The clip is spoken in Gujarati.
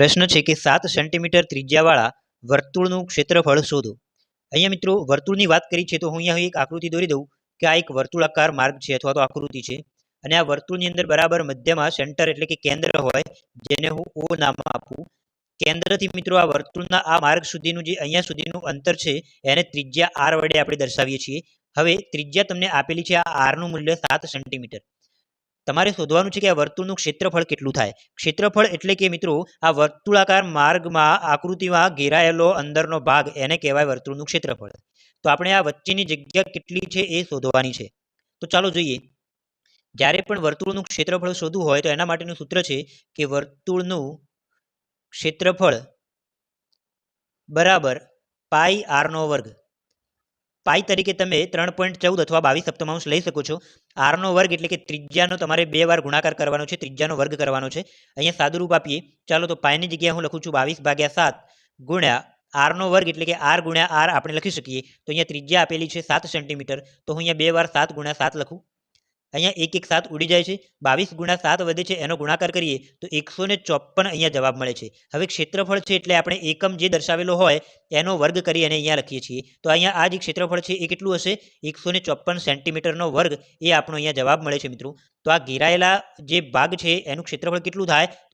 પ્રશ્ન છે કે 7 સેન્ટીમીટર ત્રિજ્યાવાળા વર્તુળનું ક્ષેત્રફળ શોધો। અહીંયા મિત્રો વર્તુળની વાત કરી છે તો હું અહીંયા એક આકૃતિ દોરી દઉં કે આ એક વર્તુળાકાર માર્ગ છે અથવા તો આકૃતિ છે અને આ વર્તુળની અંદર બરાબર મધ્યમાં સેન્ટર એટલે કે કેન્દ્ર હોય જેને હું O નામ આપું। કેન્દ્રથી મિત્રો આ વર્તુળના આ માર્ગ સુધીનું જે અહીંયા સુધીનું અંતર છે એને ત્રિજ્યા r વડે આપણે દર્શાવીએ છીએ। હવે ત્રિજ્યા તમને આપેલી છે, આ r નું મૂલ્ય 7 સેન્ટીમીટર। તમારે શોધવાનું છે કે આ વર્તુળનું ક્ષેત્રફળ કેટલું થાય। ક્ષેત્રફળ એટલે કે મિત્રો આ વર્તુળાકાર માર્ગમાં આકૃતિમાં ઘેરાયેલો અંદરનો ભાગ એને કહેવાય વર્તુળનું ક્ષેત્રફળ। તો આપણે આ વચ્ચેની જગ્યા કેટલી છે એ શોધવાની છે। તો ચાલો જોઈએ, જ્યારે પણ વર્તુળનું ક્ષેત્રફળ શોધવું હોય તો એના માટેનું સૂત્ર છે કે વર્તુળનું ક્ષેત્રફળ બરાબર પાઈ r નો વર્ગ। પાઈ તરીકે તમે 3.14 અથવા 22 સપ્તમાંશ લઈ શકો છો। r નો વર્ગ એટલે કે ત્રિજ્યાનો તમારે 2 વાર ગુણાકાર કરવાનો છે, ત્રિજ્યાનો વર્ગ કરવાનો છે। અહીંયા સાદુરૂપ આપીએ, ચાલો તો પાઈની જગ્યાએ હું લખું છું 22/7 ગુણ્યા r નો વર્ગ એટલે કે r ગુણ્યા r આપણે લખી શકીએ। તો અહીંયા ત્રિજ્યા આપેલી છે 7 સેન્ટીમીટર, તો હું અહીંયા 2 વાર 7 ગુણ્યા 7 લખું। અહીંયા 1 7 ઉડી જાય છે, 22 ગુણ્યા 7 વધે છે, એનો ગુણાકાર કરીએ તો 154 અહીંયા જવાબ મળે છે। હવે ક્ષેત્રફળ છે એટલે આપણે એકમ જે દર્શાવેલો હોય એનો વર્ગ કરી અને અહીંયા લખીએ છીએ। તો અહીંયા આ જે ક્ષેત્રફળ છે એ કેટલું હશે, 154 સેન્ટીમીટરનો વર્ગ, એ આપણો અહીંયા જવાબ મળે છે મિત્રો। તો આ ઘેરાયેલા જે ભાગ છે એનું ક્ષેત્રફળ કેટલું થાય,